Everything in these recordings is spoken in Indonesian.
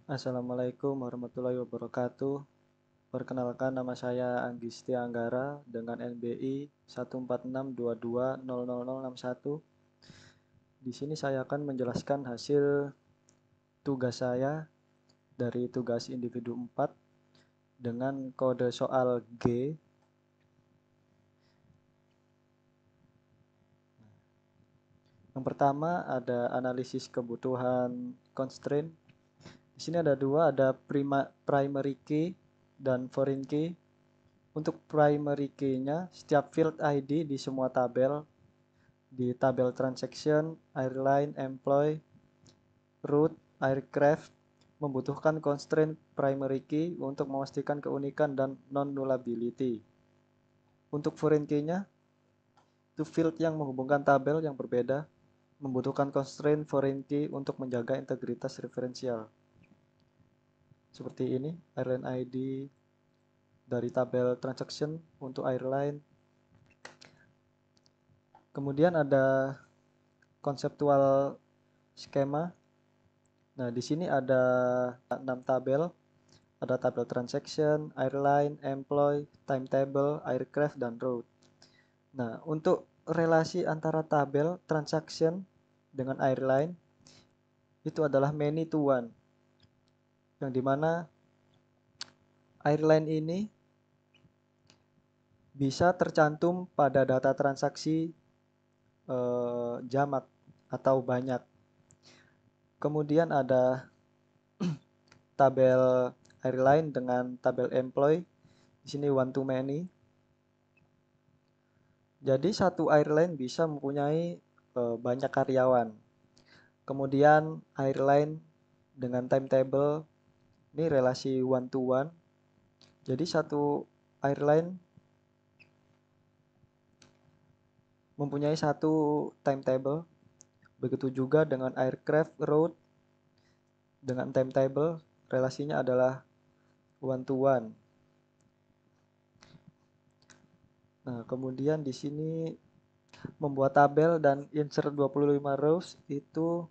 Assalamualaikum warahmatullahi wabarakatuh. Perkenalkan, nama saya Anggistia Anggara dengan NBI 146220061. Di sini saya akan menjelaskan hasil tugas saya dari tugas individu 4 dengan kode soal G. Yang pertama ada analisis kebutuhan constraint. Di sini ada dua, ada primary key dan foreign key. Untuk primary key-nya, setiap field ID di semua tabel, di tabel transaction, airline, employee, route, aircraft, membutuhkan constraint primary key untuk memastikan keunikan dan non-nullability. Untuk foreign key-nya, itu field yang menghubungkan tabel yang berbeda, membutuhkan constraint foreign key untuk menjaga integritas referensial. Seperti ini, airline ID dari tabel transaction untuk airline. Kemudian ada konseptual skema. Nah, di sini ada 6 tabel. Ada tabel transaction, airline, employee, timetable, aircraft, dan route. Nah, untuk relasi antara tabel transaction dengan airline itu adalah many to one. Yang dimana airline ini bisa tercantum pada data transaksi jamak atau banyak. Kemudian ada tabel airline dengan tabel employee. Di sini one to many. Jadi satu airline bisa mempunyai banyak karyawan. Kemudian airline dengan timetable ini relasi one to one. Jadi satu airline mempunyai satu timetable. Begitu juga dengan aircraft, route dengan timetable relasinya adalah one to one. Nah, kemudian di sini membuat tabel dan insert 25 rows itu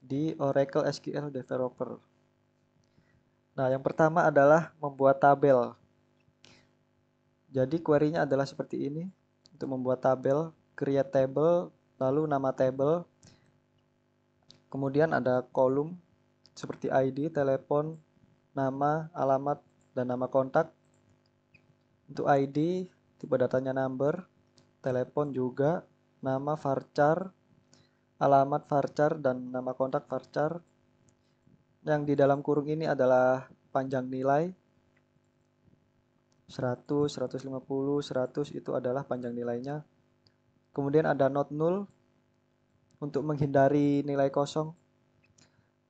di Oracle SQL Developer. Nah, yang pertama adalah membuat tabel. Jadi query-nya adalah seperti ini. Untuk membuat tabel, create table, lalu nama table. Kemudian ada kolom seperti ID, telepon, nama, alamat, dan nama kontak. Untuk ID, tipe datanya number, telepon juga, nama varchar, alamat varchar, dan nama kontak varchar. Yang di dalam kurung ini adalah panjang nilai. 100, 150, 100 itu adalah panjang nilainya. Kemudian ada not null untuk menghindari nilai kosong.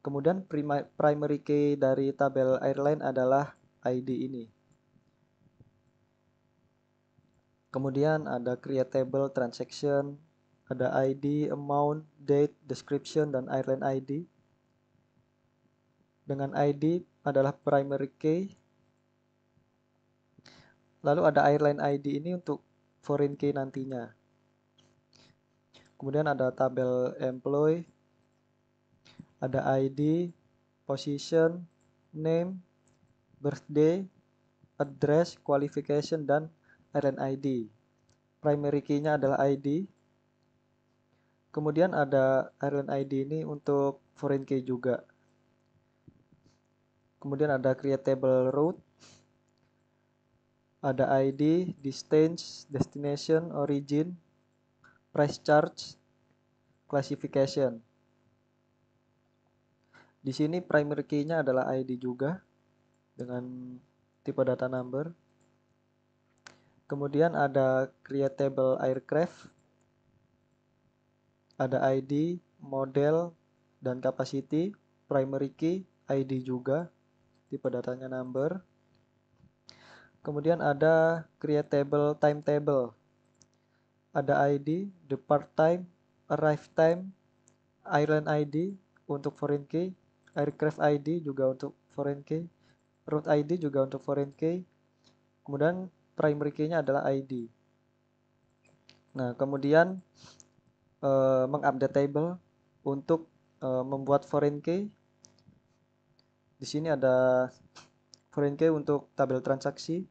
Kemudian primary key dari tabel airline adalah ID ini. Kemudian ada create table transaction, ada ID, amount, date, description, dan airline ID. Dengan ID adalah primary key. Lalu ada airline ID ini untuk foreign key nantinya. Kemudian ada tabel employee, ada ID, position, name, birthday, address, qualification, dan airline ID. Primary key-nya adalah ID. Kemudian ada airline ID ini untuk foreign key juga. Kemudian ada create table route, ada ID, distance, destination, origin, price charge, classification. Di sini primary key-nya adalah ID juga dengan tipe data number. Kemudian ada create table aircraft, ada ID, model, dan capacity. Primary key, ID juga, tipe datanya number. Kemudian ada create table timetable, ada ID, depart time, arrive time, airline ID untuk foreign key, aircraft ID juga untuk foreign key, route ID juga untuk foreign key. Kemudian primary key-nya adalah ID. Nah, kemudian mengupdate table untuk membuat foreign key. Di sini ada foreign key untuk tabel transaksi,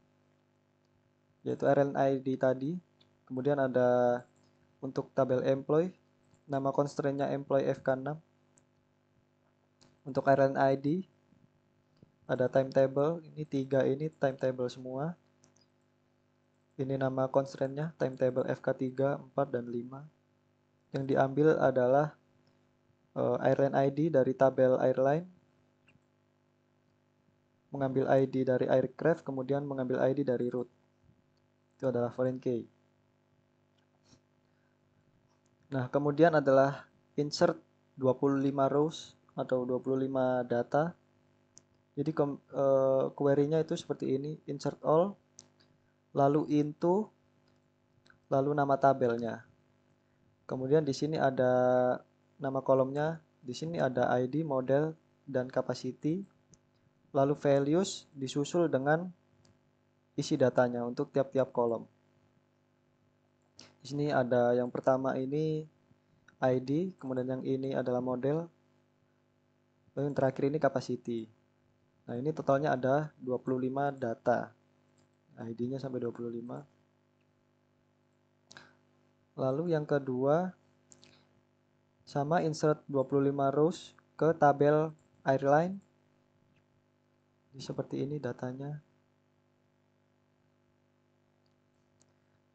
yaitu RNID tadi. Kemudian ada untuk tabel employee, nama constraint-nya employee FK6. Untuk RNID ada timetable, ini 3 ini timetable semua. Ini nama constraint-nya timetable FK3, 4, dan 5. Yang diambil adalah RNID dari tabel airline, mengambil ID dari aircraft, kemudian mengambil ID dari route. Itu adalah foreign key. Nah, kemudian adalah insert 25 rows atau 25 data. Jadi query-nya itu seperti ini, insert all, lalu into, lalu nama tabelnya. Kemudian di sini ada nama kolomnya, di sini ada ID, model, dan capacity. Lalu values disusul dengan isi datanya untuk tiap-tiap kolom. Di sini ada yang pertama ini ID, kemudian yang ini adalah model, lalu yang terakhir ini capacity. Nah, ini totalnya ada 25 data. ID-nya sampai 25. Lalu yang kedua, sama insert 25 rows ke tabel airline. Seperti ini datanya.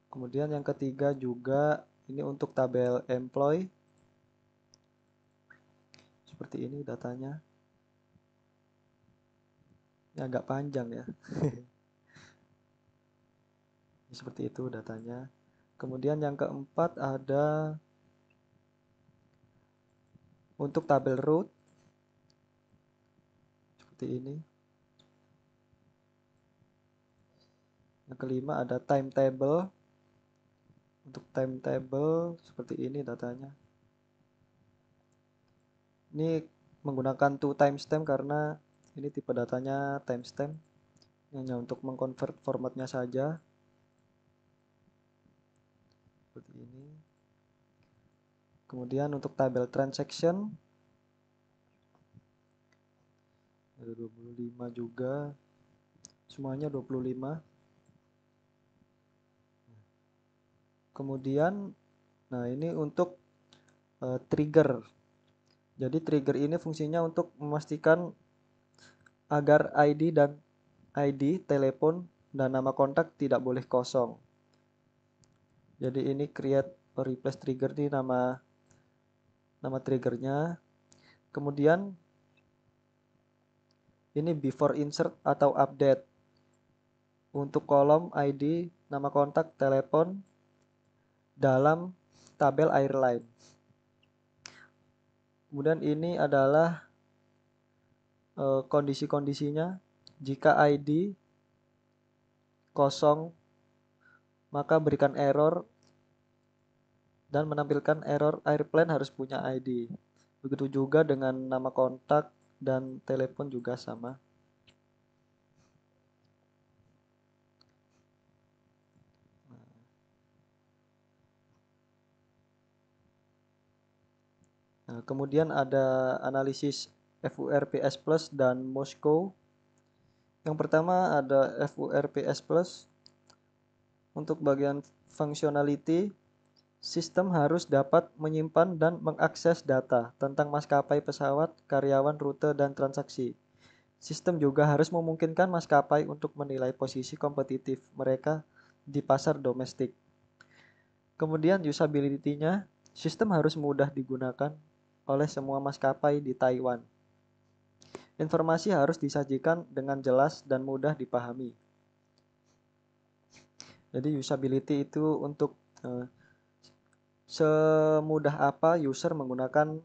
Kemudian yang ketiga juga ini untuk tabel employee. Seperti ini datanya. Ini agak panjang ya. Seperti itu datanya. Kemudian yang keempat ada untuk tabel route. Seperti ini. Yang kelima ada timetable. Untuk timetable seperti ini datanya. Ini menggunakan 2 timestamp karena ini tipe datanya timestamp. Hanya untuk mengkonvert formatnya saja. Seperti ini. Kemudian untuk tabel transaction ada 25 juga. Semuanya 25. Kemudian nah ini untuk trigger. Jadi trigger ini fungsinya untuk memastikan agar ID, telepon, dan nama kontak tidak boleh kosong. Jadi ini create or replace trigger di nama triggernya. Kemudian ini before insert atau update. Untuk kolom ID, nama kontak, telepon dalam tabel airline. Kemudian ini adalah kondisi-kondisinya. Jika ID kosong, maka berikan error dan menampilkan error airplane harus punya ID. Begitu juga dengan nama kontak dan telepon juga sama. Nah, kemudian ada analisis FURPS Plus dan Moscow. Yang pertama ada FURPS Plus. Untuk bagian functionality, sistem harus dapat menyimpan dan mengakses data tentang maskapai pesawat, karyawan, rute, dan transaksi. Sistem juga harus memungkinkan maskapai untuk menilai posisi kompetitif mereka di pasar domestik. Kemudian usability-nya, sistem harus mudah digunakan oleh semua maskapai di Taiwan. Informasi harus disajikan dengan jelas dan mudah dipahami. Jadi usability itu untuk semudah apa user menggunakan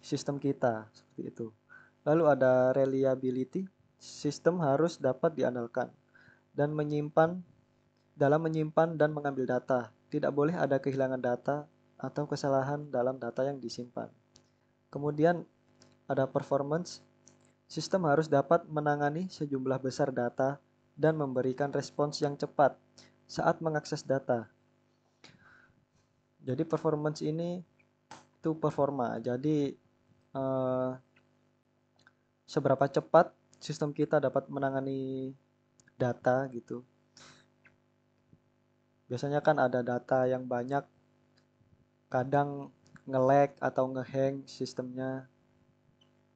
sistem kita, seperti itu. Lalu ada reliability, sistem harus dapat diandalkan dan menyimpan dan mengambil data. Tidak boleh ada kehilangan data atau kesalahan dalam data yang disimpan. Kemudian ada performance, sistem harus dapat menangani sejumlah besar data dan memberikan respons yang cepat saat mengakses data. Jadi performance ini itu performa. Jadi seberapa cepat sistem kita dapat menangani data gitu. Biasanya kan ada data yang banyak, kadang nge-lag atau nge-hang sistemnya.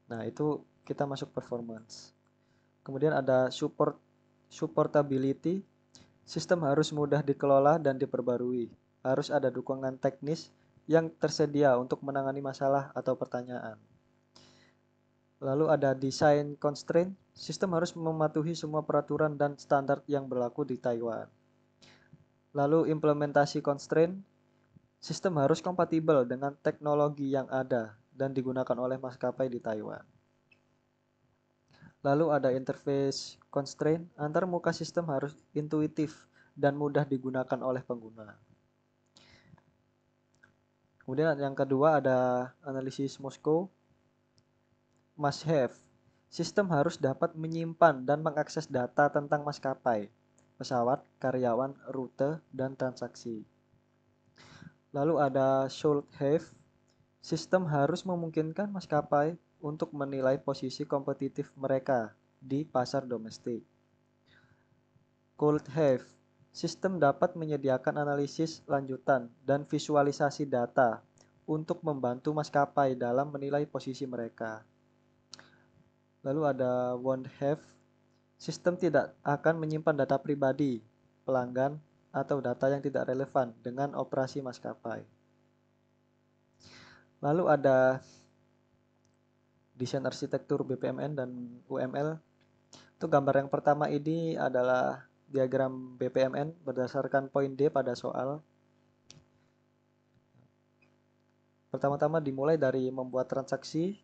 Nah, itu kita masuk performance. Kemudian ada supportability. Sistem harus mudah dikelola dan diperbarui. Harus ada dukungan teknis yang tersedia untuk menangani masalah atau pertanyaan. Lalu ada design constraint. Sistem harus mematuhi semua peraturan dan standar yang berlaku di Taiwan. Lalu implementasi constraint. Sistem harus kompatibel dengan teknologi yang ada dan digunakan oleh maskapai di Taiwan. Lalu ada interface constraint, antar muka sistem harus intuitif dan mudah digunakan oleh pengguna. Kemudian yang kedua ada analisis Moskow, must have. Sistem harus dapat menyimpan dan mengakses data tentang maskapai, pesawat, karyawan, rute, dan transaksi. Lalu ada should have, sistem harus memungkinkan maskapai untuk menilai posisi kompetitif mereka di pasar domestik. Could have, sistem dapat menyediakan analisis lanjutan dan visualisasi data untuk membantu maskapai dalam menilai posisi mereka. Lalu ada won't have, sistem tidak akan menyimpan data pribadi, pelanggan, atau data yang tidak relevan dengan operasi maskapai. Lalu ada desain arsitektur BPMN dan UML. Itu gambar yang pertama ini adalah diagram BPMN berdasarkan poin D pada soal. Pertama-tama dimulai dari membuat transaksi.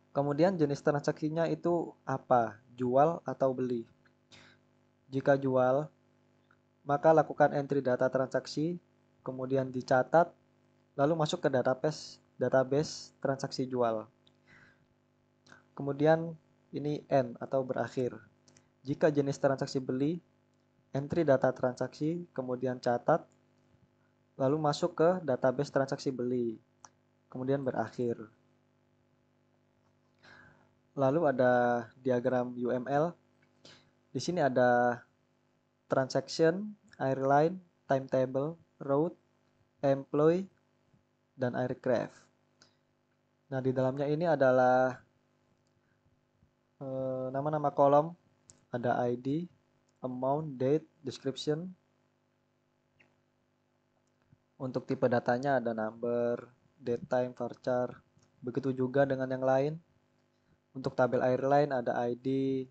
Kemudian jenis transaksinya itu apa? Jual atau beli? Jika jual, maka lakukan entry data transaksi, kemudian dicatat, lalu masuk ke database transaksi jual. Kemudian ini end atau berakhir. Jika jenis transaksi beli, entry data transaksi, kemudian catat, lalu masuk ke database transaksi beli, kemudian berakhir. Lalu ada diagram UML. Di sini ada transaction, airline, timetable, route, employee, dan aircraft. Nah, di dalamnya ini adalah nama-nama kolom, ada ID, amount, date, description. Untuk tipe datanya ada number, date time, varchar. Begitu juga dengan yang lain. Untuk tabel airline ada ID,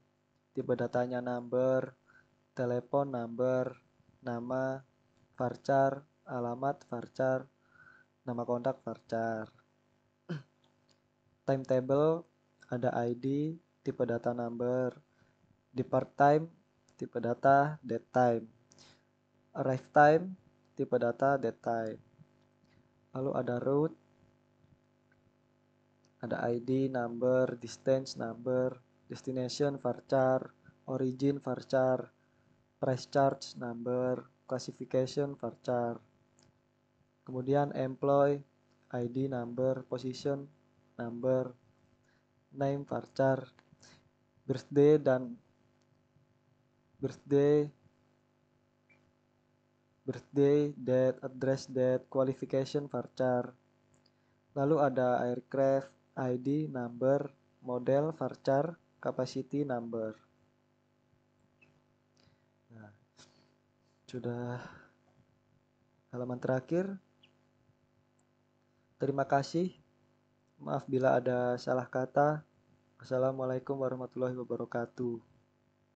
tipe datanya number, telepon number, nama, varchar, alamat, varchar, nama kontak, varchar. Timetable ada ID, tipe data number, depart time, tipe data, date time, arrive time, tipe data, date time. Lalu ada route, ada ID, number, distance, number, destination, varchar, origin, varchar, price charge, number, classification, varchar. Kemudian employee, ID, number, position, number, name, varchar, birthday, date, address, date, qualification, varchar. Lalu ada aircraft, ID, number, model, varchar, capacity, number. Nah, sudah halaman terakhir. Terima kasih. Maaf bila ada salah kata. Assalamualaikum warahmatullahi wabarakatuh.